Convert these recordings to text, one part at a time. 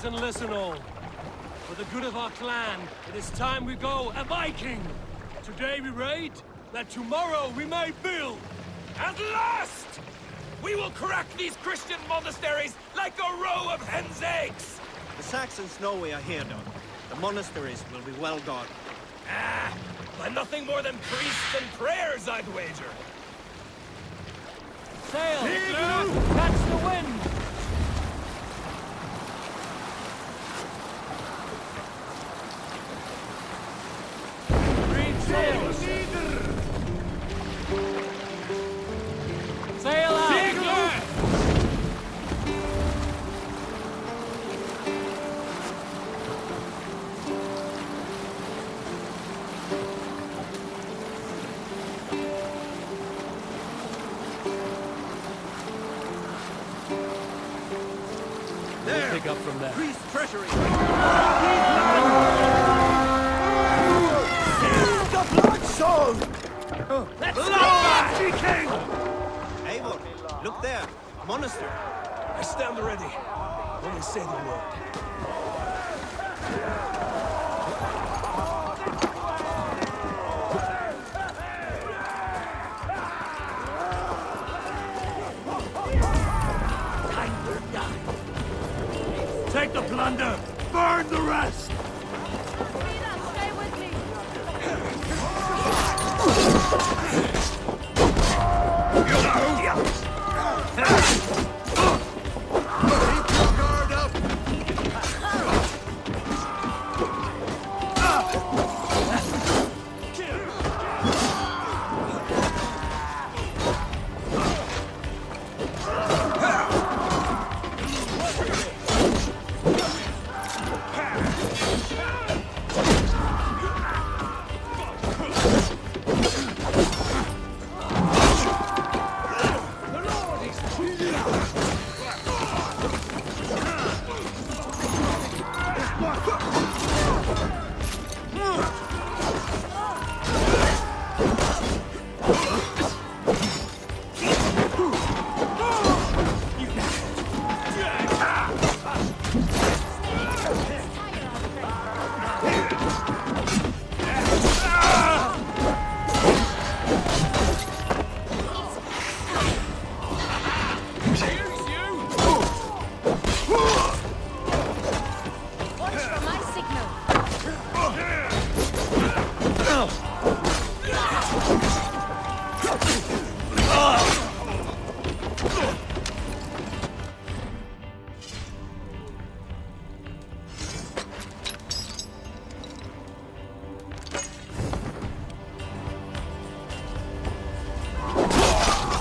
rise and listen all. For the good of our clan, it is time we go a Viking! Today we raid, that tomorrow we may build! At last! We will crack these Christian monasteries like a row of hen's eggs! The Saxons know we are here, though. The monasteries will be well guarded. Ah! By nothing more than priests and prayers, I'd wager! Sail! Catch the wind! Read sails! Sail out! There! Pick up from there. Priest treasury! The blood soul! Let's blood king! Eivor, look there! Monastery! I stand ready. Only say the word. Take the plunder! Burn the rest! Stay with me. Guard up! Watch for my signal.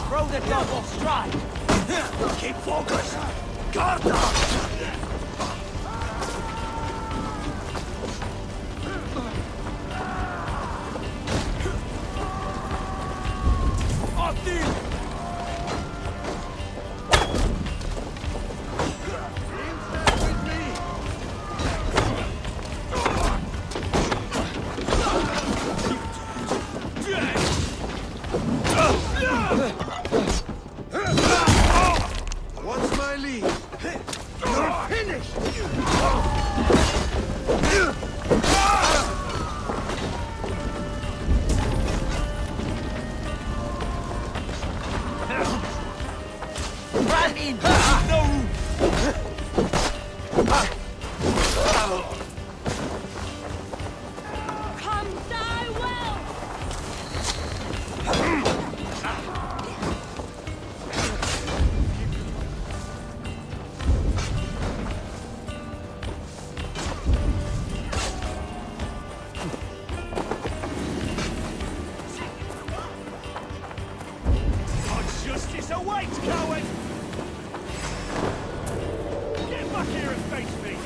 Throw the double strike! Keep focused! Guard up! What's my lead? You're finished! Run in! No! Come die well. God's justice awaits, coward! Get back here and face me!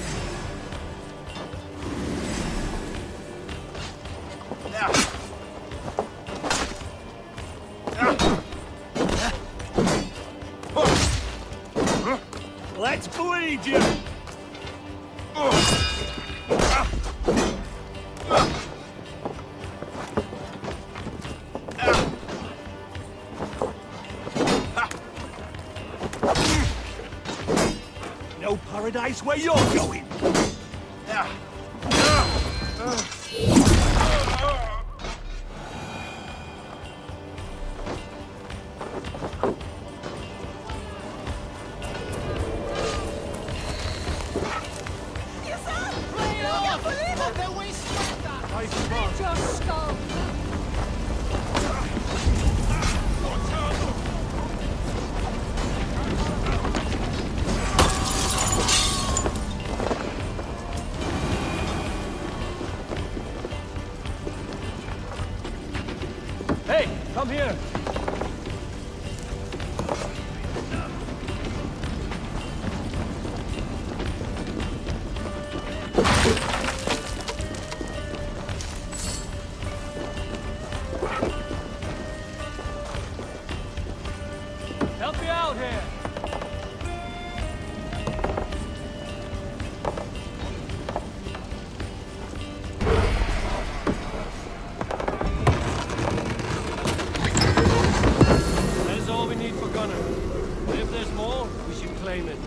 Let's bleed you! No paradise where you're going. Hit your skull! Hey, come here. Help me out here. That is all we need for Gunner. But if there's more, we should claim it.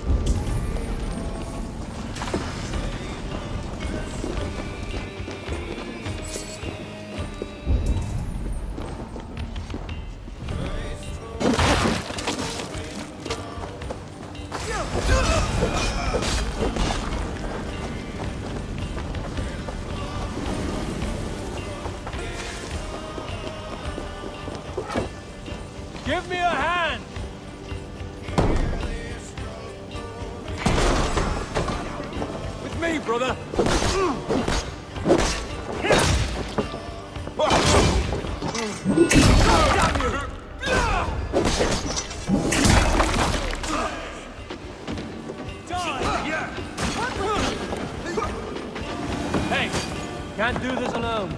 Give me a hand! With me, brother! Hey, can't do this alone.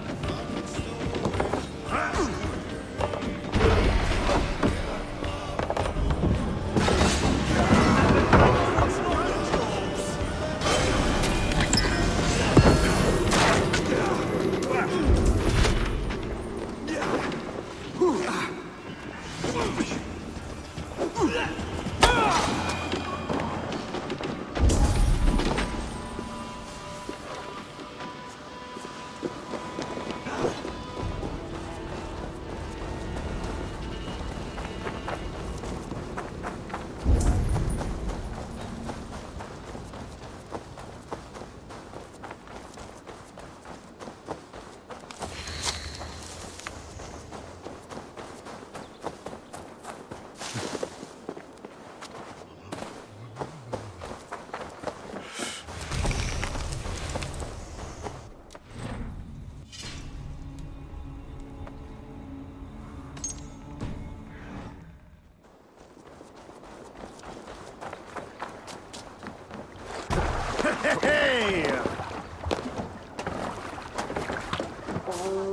Hey!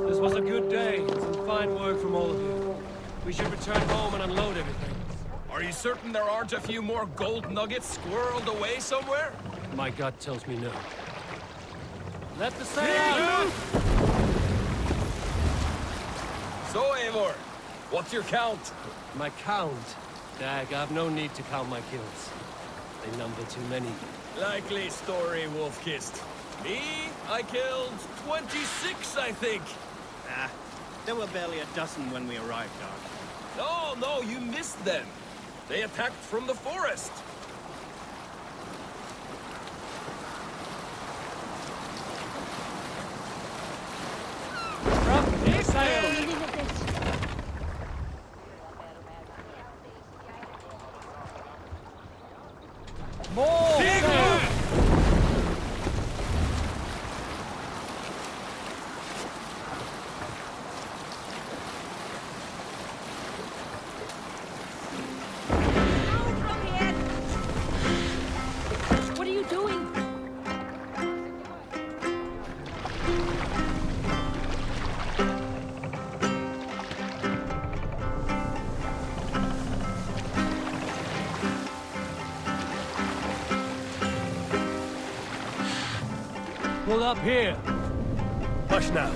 This was a good day. Some fine work from all of you. We should return home and unload everything. Are you certain there aren't a few more gold nuggets squirreled away somewhere? My gut tells me no. Let the sail out! So, Eivor, what's your count? My count? Dag, I've no need to count my kills. They number too many. Likely story, Wolf-Kissed. Me? I killed 26, I think. Ah, there were barely a dozen when we arrived, Doc. No, you missed them. They attacked from the forest. Drop the sail! Leaving at this. More sail! What are you doing? Pull up here. Hush now.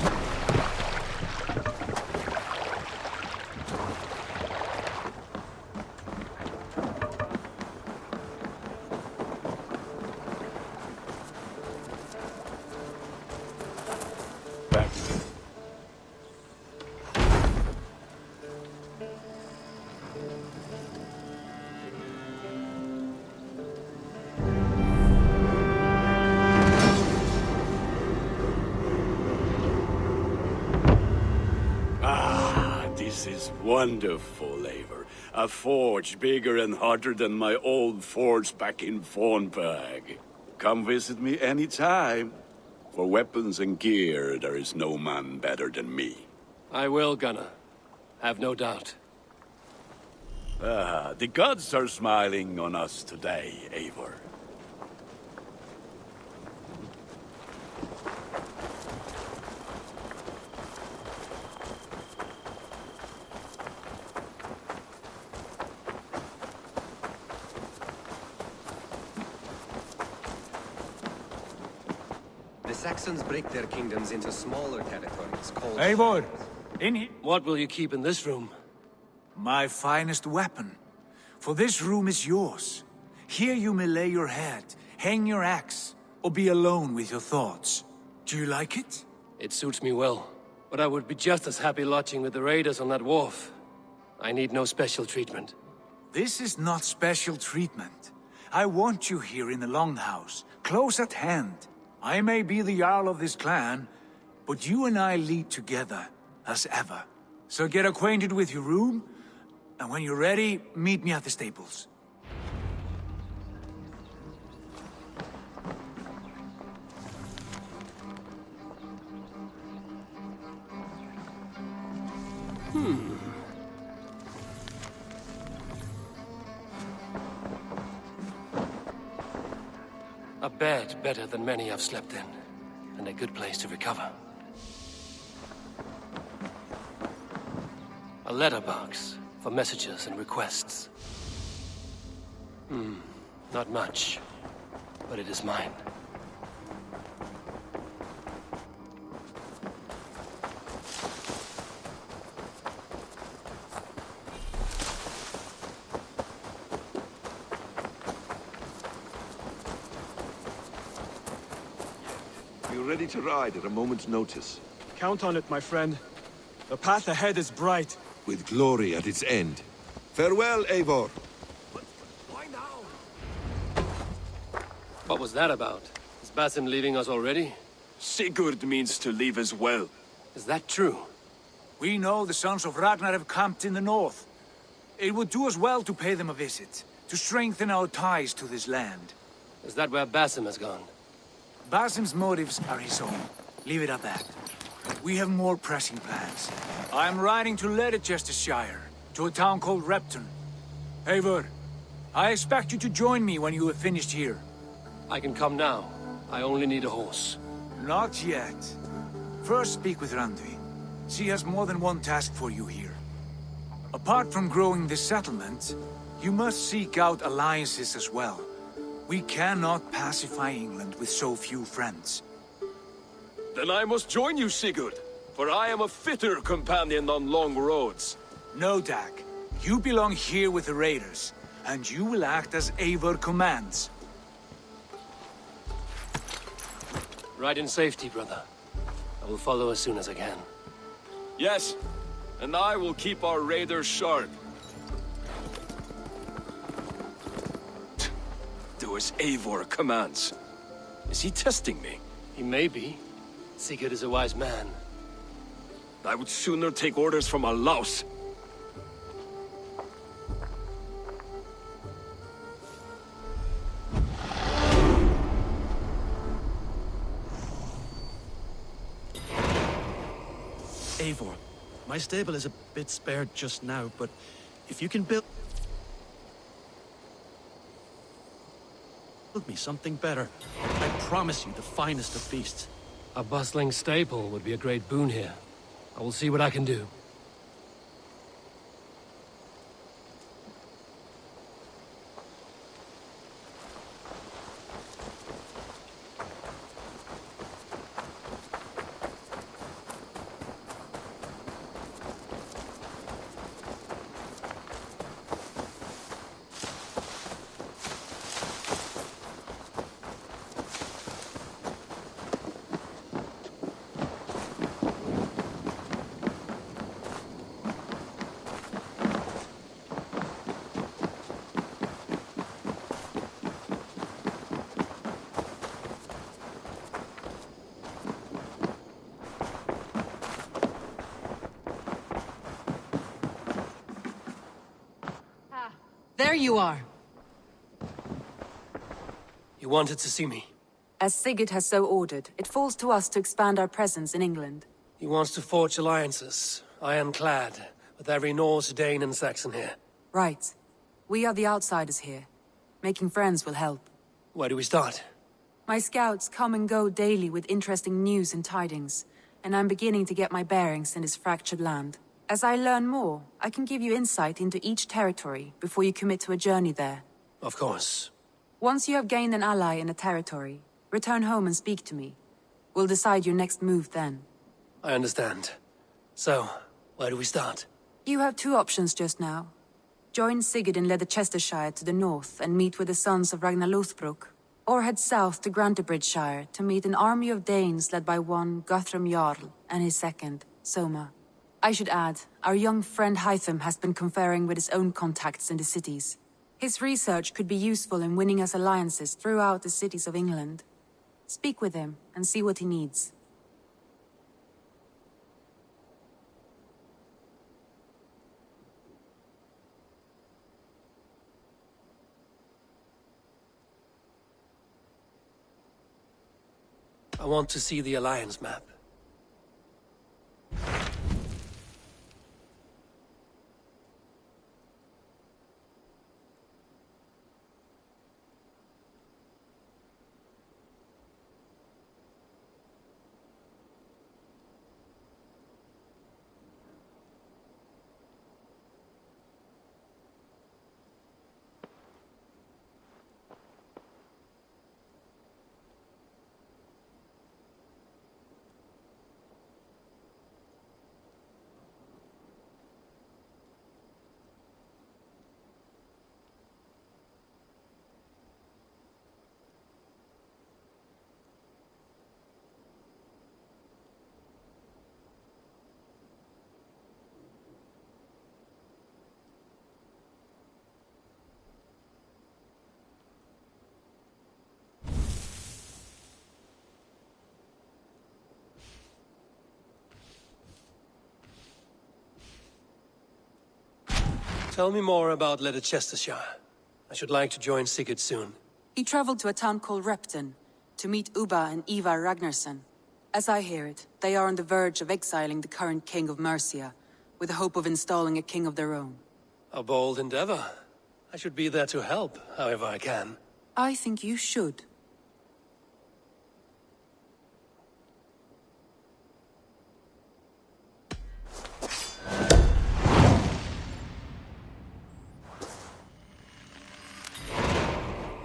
is wonderful, Eivor. A forge bigger and hotter than my old forge back in Fornberg. Come visit me anytime. For weapons and gear, there is no man better than me. I will, Gunnar. Have no doubt. The gods are smiling on us today, Eivor. The Saxons break their kingdoms into smaller territories called... Eivor, in here. What will you keep in this room? My finest weapon. For this room is yours. Here you may lay your head, hang your axe, or be alone with your thoughts. Do you like it? It suits me well. But I would be just as happy lodging with the raiders on that wharf. I need no special treatment. This is not special treatment. I want you here in the Longhouse, close at hand. I may be the Jarl of this clan, but you and I lead together, as ever. So get acquainted with your room, and when you're ready, meet me at the stables. A bed better than many I've slept in, and a good place to recover. A letterbox for messages and requests. Not much, but it is mine. You're ready to ride at a moment's notice. Count on it, my friend. The path ahead is bright. With glory at its end. Farewell, Eivor. Why now? What was that about? Is Basim leaving us already? Sigurd means to leave as well. Is that true? We know the sons of Ragnar have camped in the north. It would do us well to pay them a visit, to strengthen our ties to this land. Is that where Basim has gone? Basim's motives are his own. Leave it at that. We have more pressing plans. I'm riding to Leicestershire, to a town called Repton. Eivor, I expect you to join me when you have finished here. I can come now. I only need a horse. Not yet. First speak with Randvi. She has more than one task for you here. Apart from growing this settlement, you must seek out alliances as well. We cannot pacify England with so few friends. Then I must join you, Sigurd, for I am a fitter companion on long roads. No, Dag. You belong here with the raiders, and you will act as Eivor commands. Ride in safety, brother. I will follow as soon as I can. Yes, and I will keep our raiders sharp. Do as Eivor commands. Is he testing me? He may be. Sigurd is a wise man. I would sooner take orders from a louse. Eivor, my stable is a bit spared just now, but if you can build me something better, I promise you the finest of beasts. A bustling stable would be a great boon here. I will see what I can do. There you are. You wanted to see me. As Sigurd has so ordered, it falls to us to expand our presence in England. He wants to forge alliances, ironclad, with every Norse, Dane, and Saxon here. Right. We are the outsiders here. Making friends will help. Where do we start? My scouts come and go daily with interesting news and tidings, and I'm beginning to get my bearings in this fractured land. As I learn more, I can give you insight into each territory before you commit to a journey there. Of course. Once you have gained an ally in a territory, return home and speak to me. We'll decide your next move then. I understand. So, where do we start? You have two options just now. Join Sigurd in Leicestershire to the north and meet with the sons of Ragnar Lothbrok, or head south to Grantebridgeshire to meet an army of Danes led by one Guthrum Jarl and his second, Soma. I should add, our young friend Hytham has been conferring with his own contacts in the cities. His research could be useful in winning us alliances throughout the cities of England. Speak with him and see what he needs. I want to see the Alliance map. Tell me more about Leicestershire. I should like to join Sigurd soon. He traveled to a town called Repton to meet Ubba and Ivar Ragnarsson. As I hear it, they are on the verge of exiling the current king of Mercia, with the hope of installing a king of their own. A bold endeavor. I should be there to help, however I can. I think you should.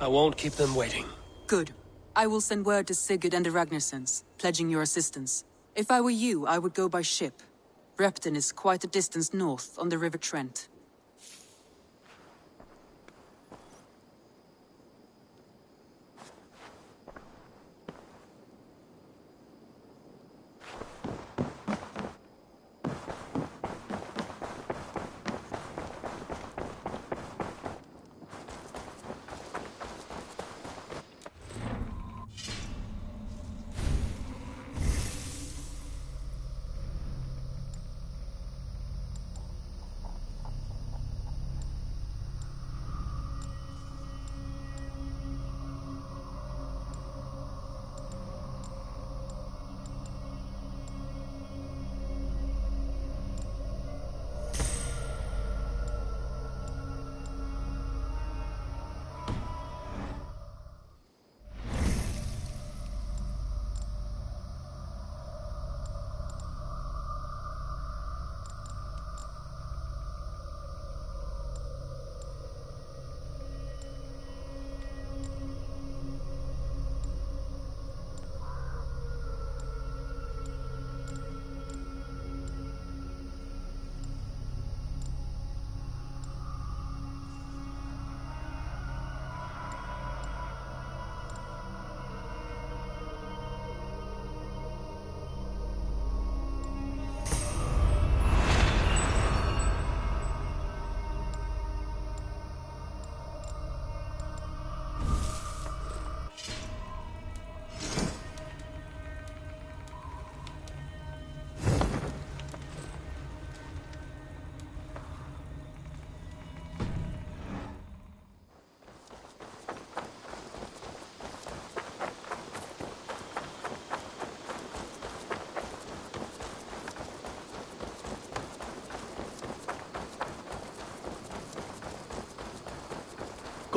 I won't keep them waiting. Good. I will send word to Sigurd and the Ragnarssons, pledging your assistance. If I were you, I would go by ship. Repton is quite a distance north on the River Trent.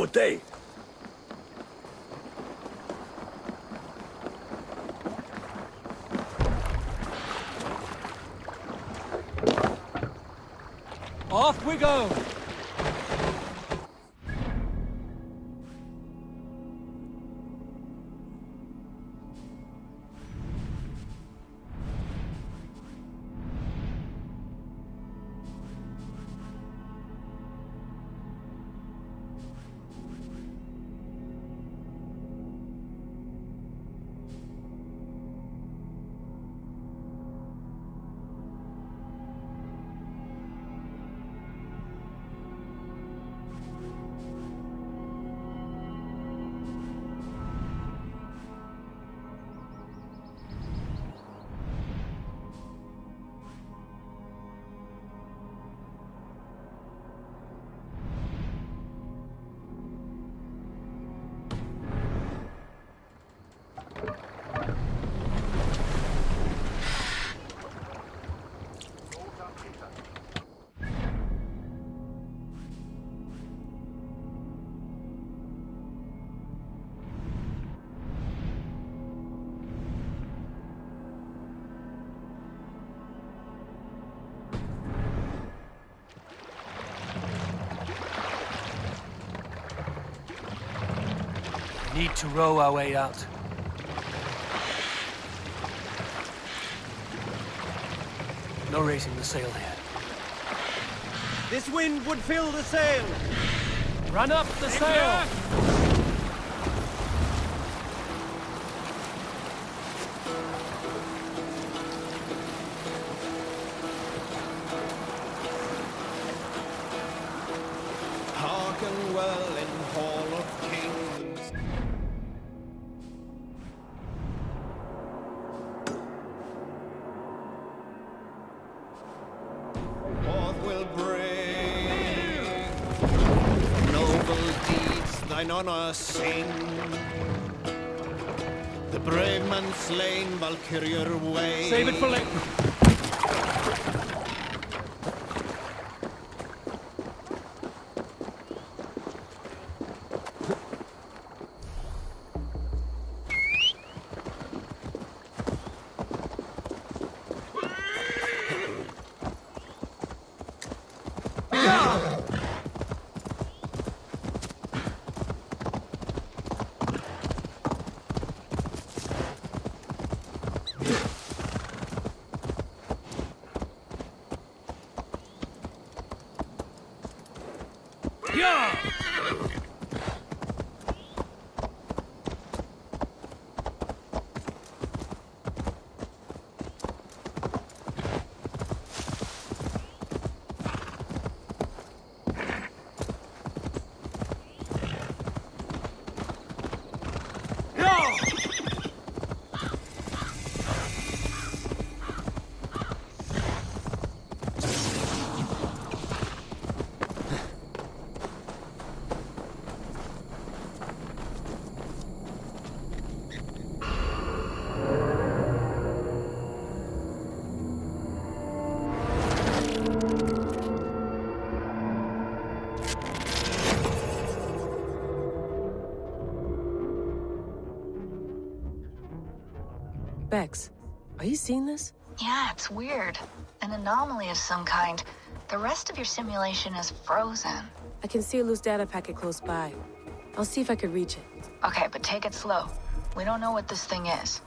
good day. Off we go! Need to row our way out. No raising the sail here. This wind would fill the sail! Run up the sail! Hearken well in Hall of Kings. Forth will bring noble deeds thine honor sing. The brave man slain, Valkyrier way. Save it for later. Bex, are you seeing this? Yeah, it's weird. An anomaly of some kind. The rest of your simulation is frozen. I can see a loose data packet close by. I'll see if I can reach it. Okay, but take it slow. We don't know what this thing is.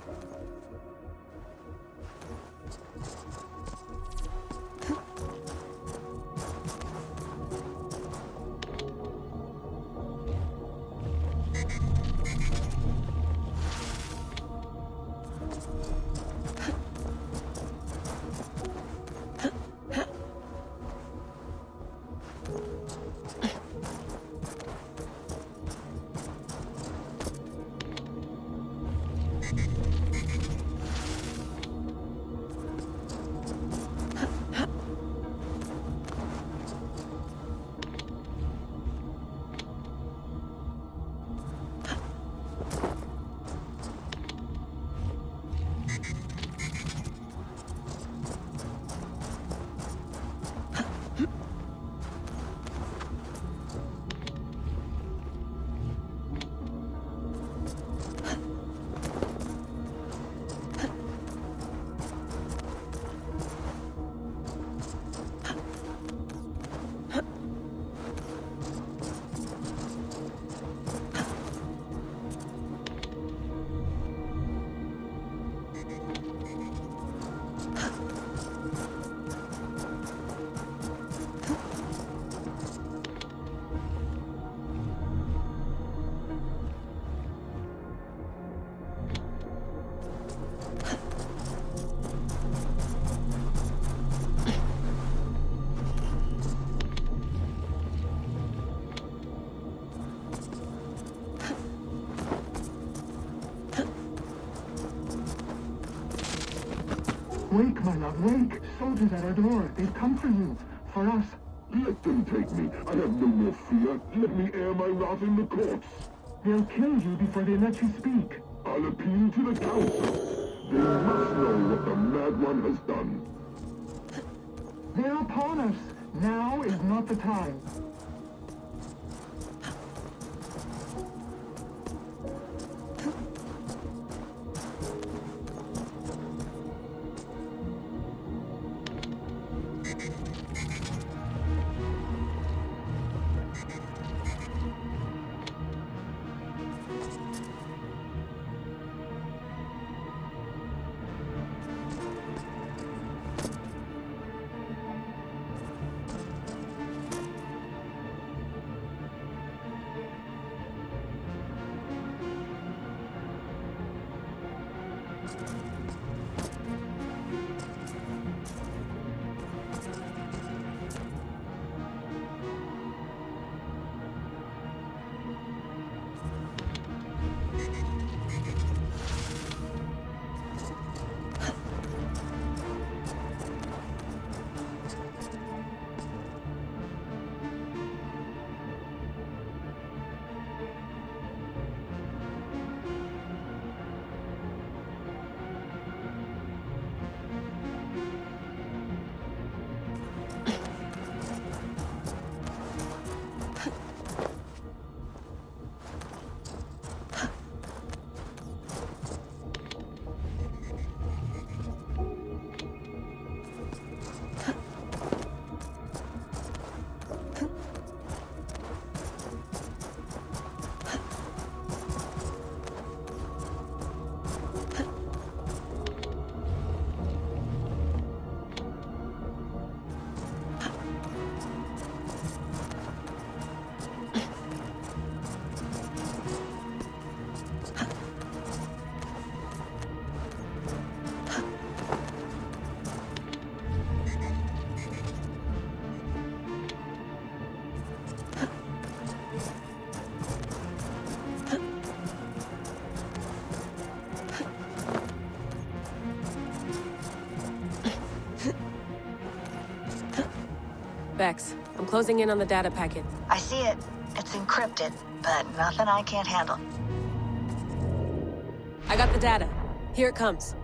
Wake, my love, wake! Soldiers at our door. They've come for you. For us. Let them take me. I have no more fear. Let me air my wrath in the courts. They'll kill you before they let you speak. I'll appeal to the council. They must know what the mad one has done. They're upon us. Now is not the time. Vex, I'm closing in on the data packet. I see it. It's encrypted, but nothing I can't handle. I got the data. Here it comes.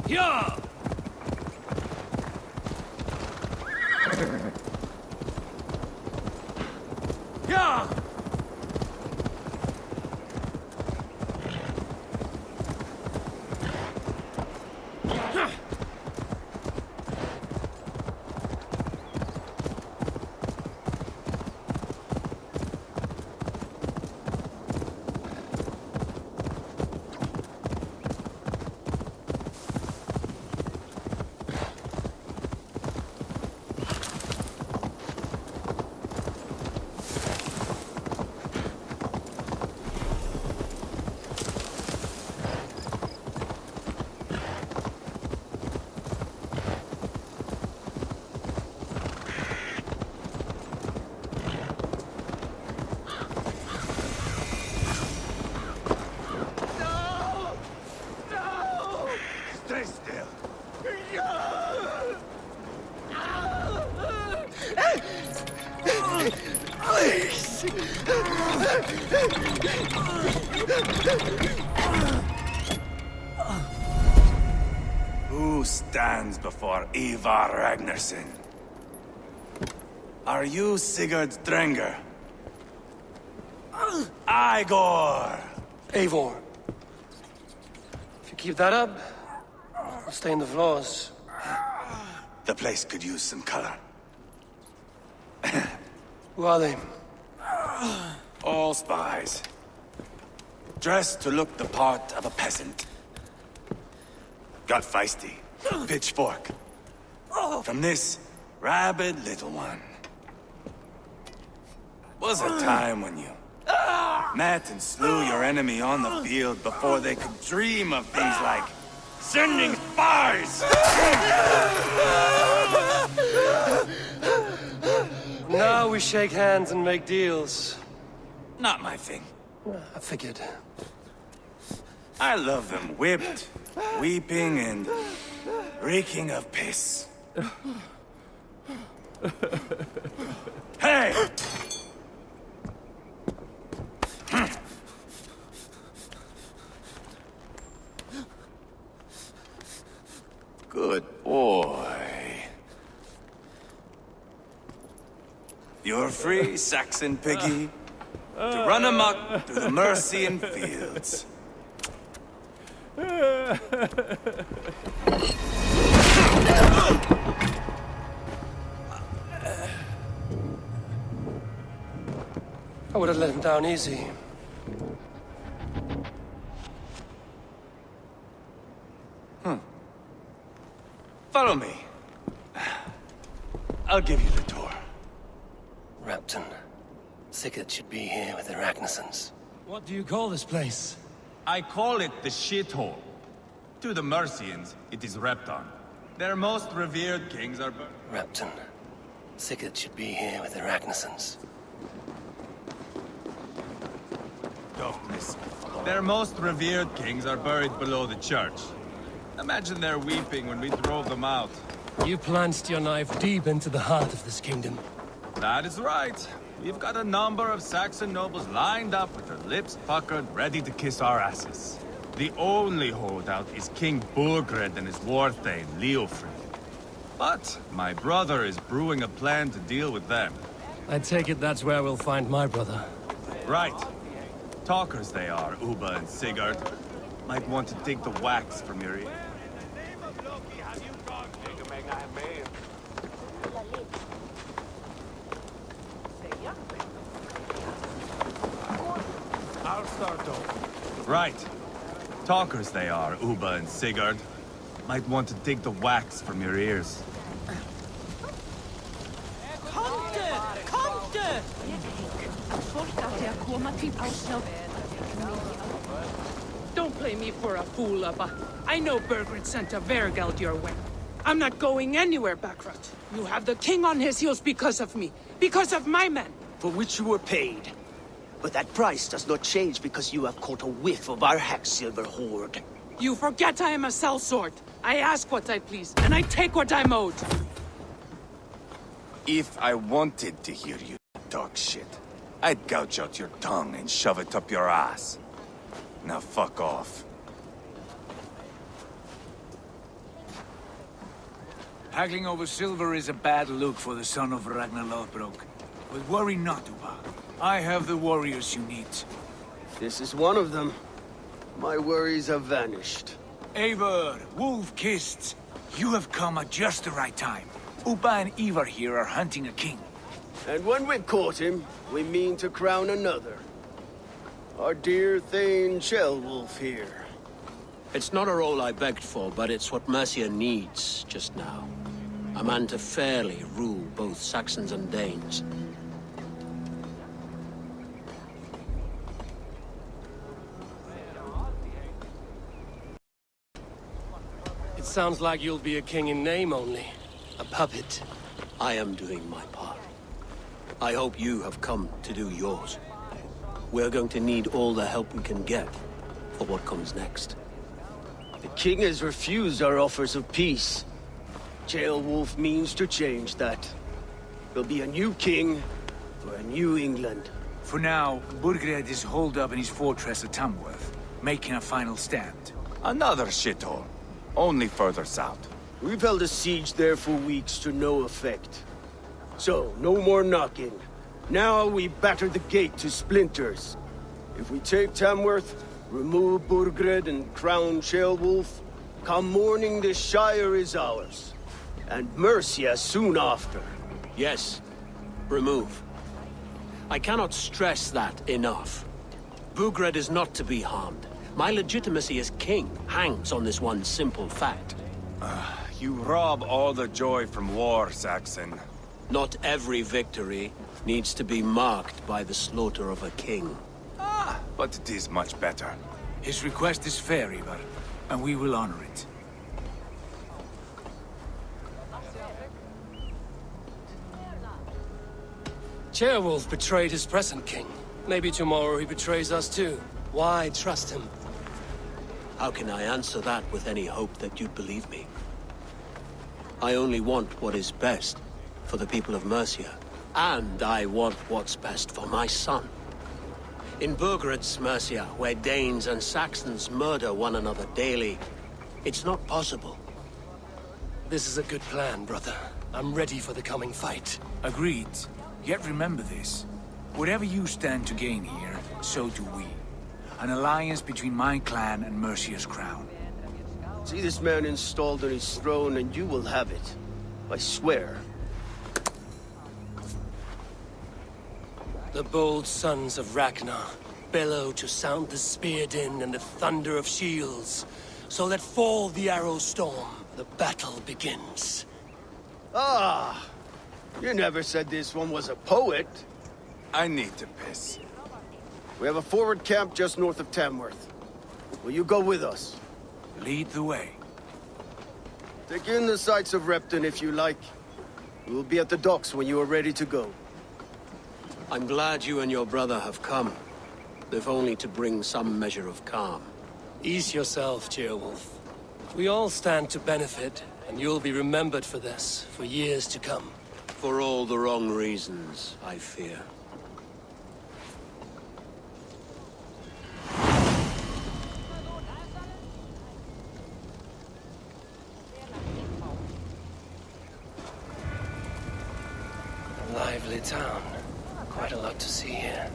Yeah! Yeah! Stay still. Who stands before Ivar Ragnarsson? Are you Sigurd Drenger? Igor! Eivor. If you keep that up, I'll stay in the floors. The place could use some color. Who are they? All spies. Dressed to look the part of a peasant. Got feisty. Pitchfork. From this rabid little one. Was a time when you met and slew your enemy on the field before they could dream of things like sending spies! Now we shake hands and make deals. Not my thing. I figured. I love them whipped, weeping, and reeking of piss. Hey! Good boy. You're free, Saxon piggy, to run amok through the Mercian fields. I would have let him down easy. Follow me. I'll give you the tour. Repton. Sigurd should be here with the Ragnarssons. What do you call this place? I call it the shithole. To the Mercians, it is Repton. Their most revered kings are... Repton. Sigurd should be here with the Ragnarsons. Don't listen. Their most revered kings are buried below the church. Imagine their weeping when we drove them out. You plunged your knife deep into the heart of this kingdom. That is right. We've got a number of Saxon nobles lined up with their lips puckered, ready to kiss our asses. The only holdout is King Burgred and his war thane, Leofrid. But my brother is brewing a plan to deal with them. I take it that's where we'll find my brother. Right. Talkers they are, Ubba and Sigurd. Might want to take the wax from your ear. I'll start off. Right. Talkers they are, Ubba and Sigurd. Might want to take the wax from your ears. Don't play me for a fool, Ubba. I know Burgred sent a Vergeld your way. I'm not going anywhere, Backrot. You have the king on his heels because of me. Because of my men. For which you were paid. But that price does not change because you have caught a whiff of our Hacksilver hoard. You forget I am a sellsword. I ask what I please, and I take what I'm owed. If I wanted to hear you talk shit, I'd gouge out your tongue and shove it up your ass. Now fuck off. Haggling over silver is a bad look for the son of Ragnar Lothbrok. But worry not, Ubba. I have the warriors you need. This is one of them. My worries have vanished. Eivor, Wolf-Kissed, you have come at just the right time. Ubba and Ivar here are hunting a king. And when we've caught him, we mean to crown another. Our dear Thane Ceolwulf here. It's not a role I begged for, but it's what Mercia needs just now. A man to fairly rule both Saxons and Danes. It sounds like you'll be a king in name only. A puppet. I am doing my part. I hope you have come to do yours. We're going to need all the help we can get for what comes next. The king has refused our offers of peace. Ceolwulf means to change that. There'll be a new king for a new England. For now, Burgred is holed up in his fortress at Tamworth, making a final stand. Another shithole. Only further south. We've held a siege there for weeks to no effect. So, no more knocking. Now we batter the gate to splinters. If we take Tamworth, remove Burgred and crown Ceolwulf, come morning the Shire is ours. And Mercia soon after. Yes, remove. I cannot stress that enough. Burgred is not to be harmed. My legitimacy as king hangs on this one simple fact. You rob all the joy from war, Saxon. Not every victory needs to be marked by the slaughter of a king. But it is much better. His request is fair, Ivar, and we will honor it. Ceolwulf betrayed his present king. Maybe tomorrow he betrays us too. Why trust him? How can I answer that with any hope that you'd believe me? I only want what is best for the people of Mercia. And I want what's best for my son. In Burgred's Mercia, where Danes and Saxons murder one another daily, it's not possible. This is a good plan, brother. I'm ready for the coming fight. Agreed. Yet remember this. Whatever you stand to gain here, so do we. An alliance between my clan and Mercia's crown. See this man installed on his throne and you will have it. I swear. The bold sons of Ragnar bellow to sound the spear din and the thunder of shields. So let fall the arrow storm. The battle begins. Ah! You never said this one was a poet. I need to piss. We have a forward camp just north of Tamworth. Will you go with us? Lead the way. Take in the sights of Repton if you like. We'll be at the docks when you are ready to go. I'm glad you and your brother have come, if only to bring some measure of calm. Ease yourself, Ceolwulf. We all stand to benefit, and you'll be remembered for this, for years to come. For all the wrong reasons, I fear. A lively town. Quite a lot to see here.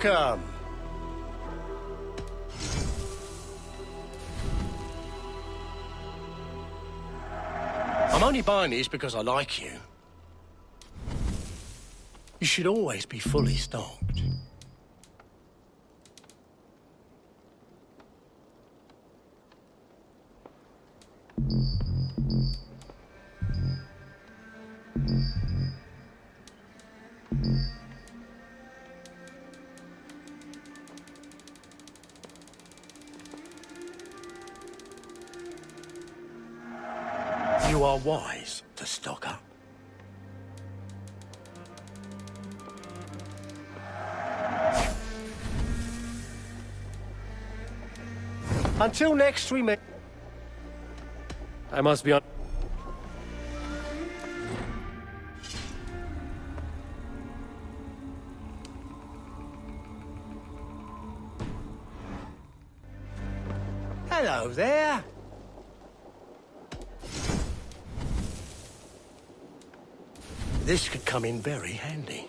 Welcome! I'm only buying these because I like you. You should always be fully stocked. You are wise to stock up. Until next we meet. I must be on. Hello there. This could come in very handy.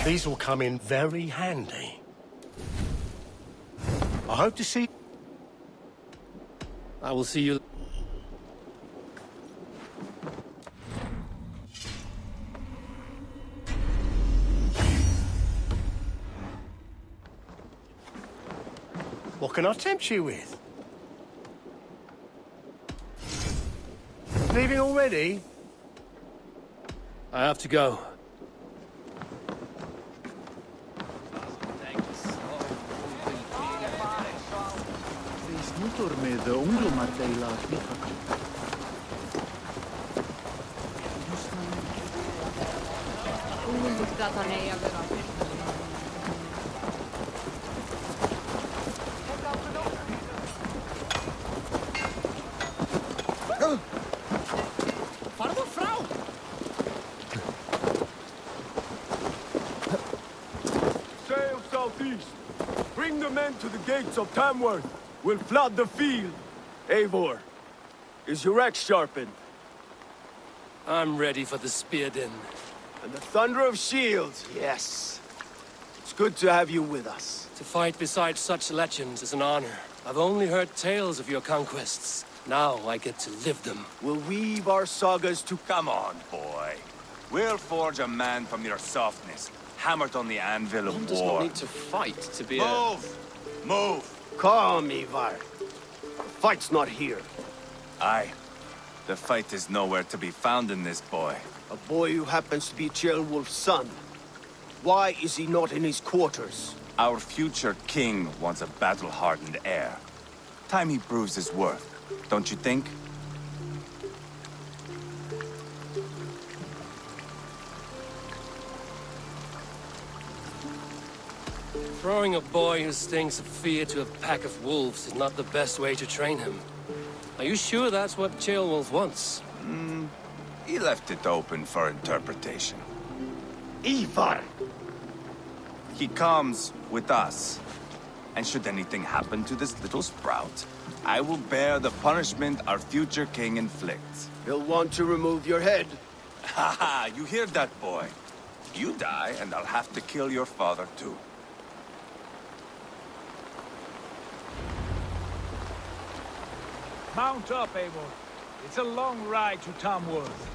These will come in very handy. I hope to see... I will see you... What can I tempt you with? Leaving already? I have to go. Sail southeast. Bring the men to the gates of Tamworth. We'll flood the field. Eivor, is your axe sharpened? I'm ready for the spear din. And the thunder of shields, yes. Let's good to have you with us. To fight beside such legends is an honor. I've only heard tales of your conquests. Now I get to live them. We'll weave our sagas to... Come on, boy. We'll forge a man from your softness, hammered on the anvil of One does war. not need to fight to be Move! Move! Calm, Ivar. The fight's not here. Aye. The fight is nowhere to be found in this boy. A boy who happens to be Ceolwulf's son. Why is he not in his quarters? Our future king wants a battle-hardened heir. Time he proves his worth, don't you think? Throwing a boy who stinks of fear to a pack of wolves is not the best way to train him. Are you sure that's what Ceolwulf wants? He left it open for interpretation. Ivar! He comes with us. And should anything happen to this little sprout, I will bear the punishment our future king inflicts. He'll want to remove your head. Ha ha! You hear that, boy? You die, and I'll have to kill your father, too. Mount up, Eivor. It's a long ride to Tamworth.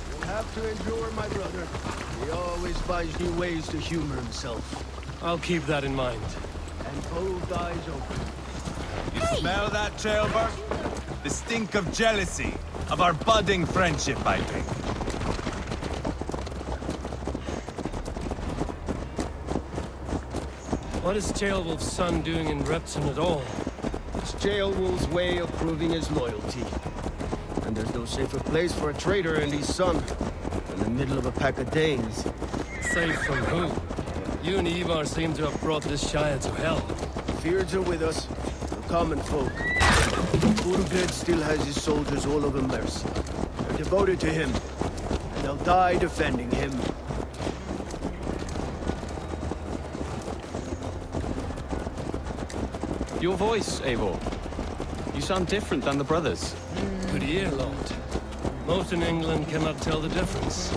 You'll have to endure, my brother. He always finds new ways to humor himself. I'll keep that in mind. And both eyes open. You smell that, Ceolbert? The stink of jealousy, of our budding friendship, I think. What is Ceolwulf's son doing in Repton at all? It's Ceolwulf's way of proving his loyalty. And there's no safer place for a traitor and his son than the middle of a pack of Danes. Safe from who? You and Ivar seem to have brought this Shire to hell. Fears are with us, the common folk. Burgred still has his soldiers all over Mercia. They're devoted to him, and they'll die defending him. Your voice, Eivor. You sound different than the brothers. Good ear, Lord. Most in England cannot tell the difference.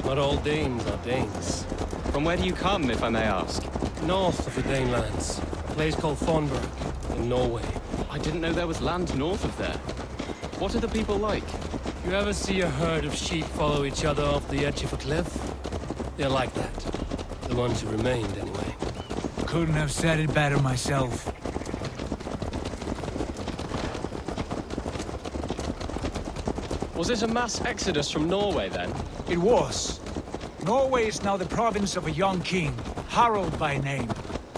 Not all Danes are Danes. From where do you come, if I may ask? North of the Danelands. A place called Thornburg, in Norway. I didn't know there was land north of there. What are the people like? You ever see a herd of sheep follow each other off the edge of a cliff? They're like that. The ones who remained, anyway. Couldn't have said it better myself. Was it a mass exodus from Norway, then? It was. Norway is now the province of a young king, Harald by name.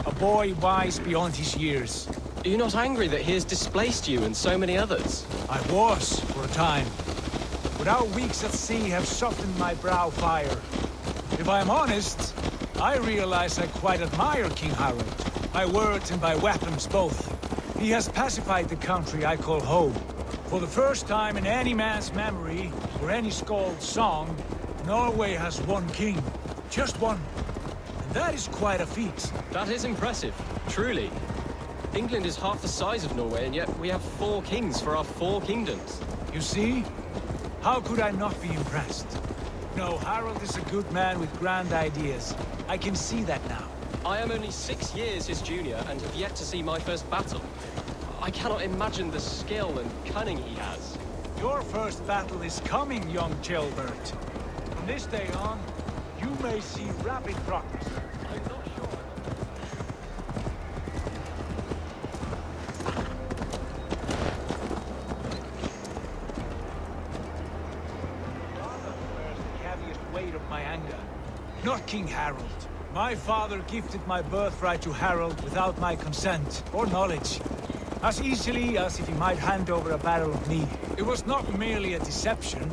A boy wise beyond his years. Are you not angry that he has displaced you and so many others? I was, for a time. But our weeks at sea have softened my brow fire. If I am honest, I realize I quite admire King Harald. By words and by weapons both. He has pacified the country I call home. For the first time in any man's memory, or any skald's song, Norway has one king. Just one. And that is quite a feat. That is impressive, truly. England is half the size of Norway, and yet we have 4 kings for our 4 kingdoms. You see? How could I not be impressed? No, Harald is a good man with grand ideas. I can see that now. I am only 6 years his junior, and have yet to see my first battle. I cannot imagine the skill and cunning he has. Your first battle is coming, young Ceolbert. From this day on, you may see rapid progress. I'm not sure. Father bears the heaviest weight of my anger. Not King Harald. My father gifted my birthright to Harald without my consent or knowledge. As easily as if he might hand over a barrel of mead. It was not merely a deception,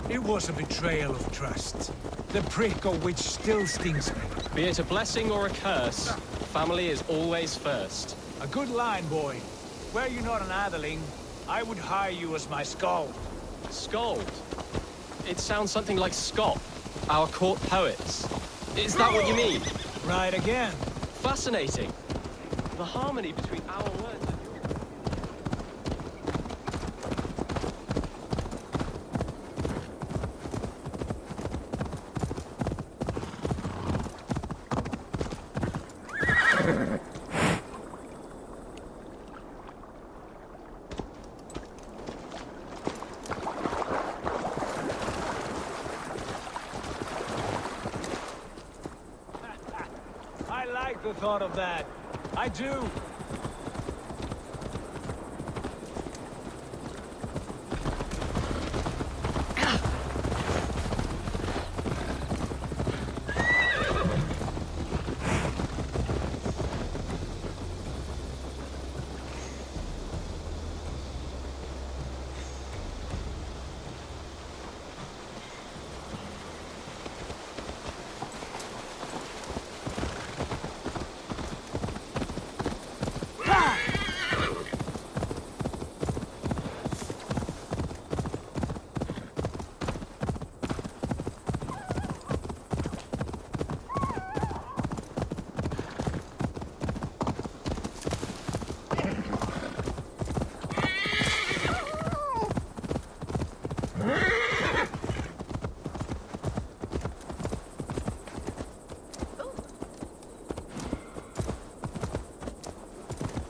it was a betrayal of trust. The prick of which still stings me. Be it a blessing or a curse, family is always first. A good line, boy. Were you not an atheling, I would hire you as my skald. Skald? It sounds something like Scott, our court poets. Is that what you mean? Right again. Fascinating. The harmony between our words and yours. I like the thought of that. I do.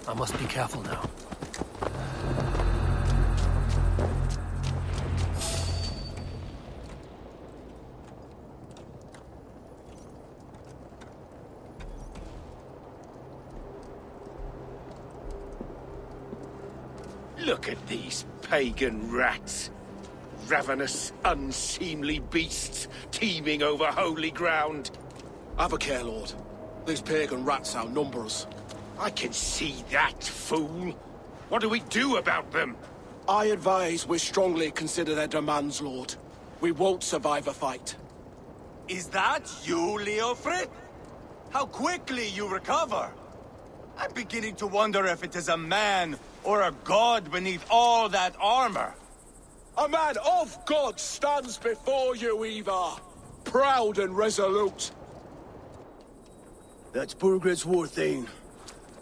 I must be careful now. Look at these pagan rats. Ravenous, unseemly beasts teeming over holy ground. Have a care, Lord. These pagan rats outnumber us. I can see that, fool. What do we do about them? I advise we strongly consider their demands, Lord. We won't survive a fight. Is that you, Leofrid? How quickly you recover! I'm beginning to wonder if it is a man or a god beneath all that armor. A man of God stands before you, Ivar. Proud and resolute. That's Burgred's Warthane.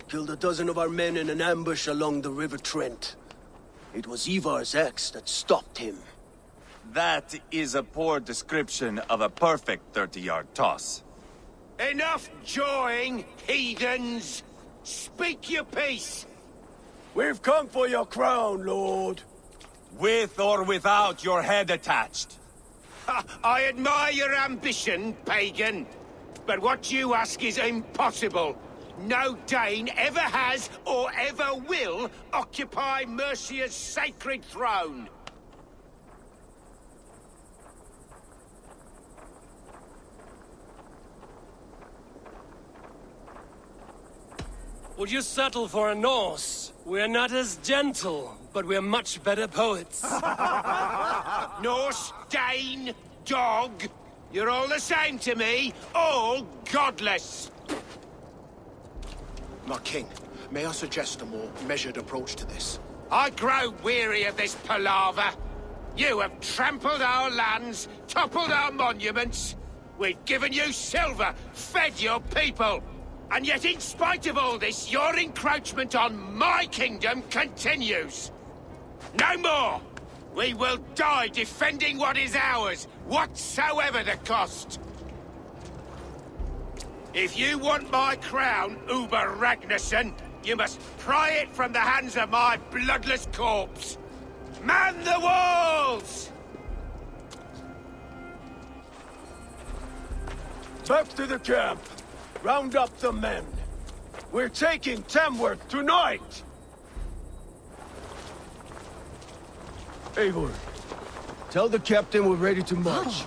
Killed a dozen of our men in an ambush along the River Trent. It was Ivar's axe that stopped him. That is a poor description of a perfect 30-yard toss. Enough jawing, heathens! Speak your piece! We've come for your crown, Lord. With or without your head attached. I admire your ambition, pagan. But what you ask is impossible. No Dane ever has or ever will occupy Mercia's sacred throne. Would you settle for a Norse? We're not as gentle, but we're much better poets. Norse, Dane, dog. You're all the same to me. All godless. My king, may I suggest a more measured approach to this? I grow weary of this palaver. You have trampled our lands, toppled our monuments. We've given you silver, fed your people. And yet, in spite of all this, your encroachment on my kingdom continues. No more! We will die defending what is ours, whatsoever the cost. If you want my crown, Uber Ragnarsson, you must pry it from the hands of my bloodless corpse. Man the walls! Back to the camp. Round up the men. We're taking Tamworth tonight! Eivor, tell the captain we're ready to march.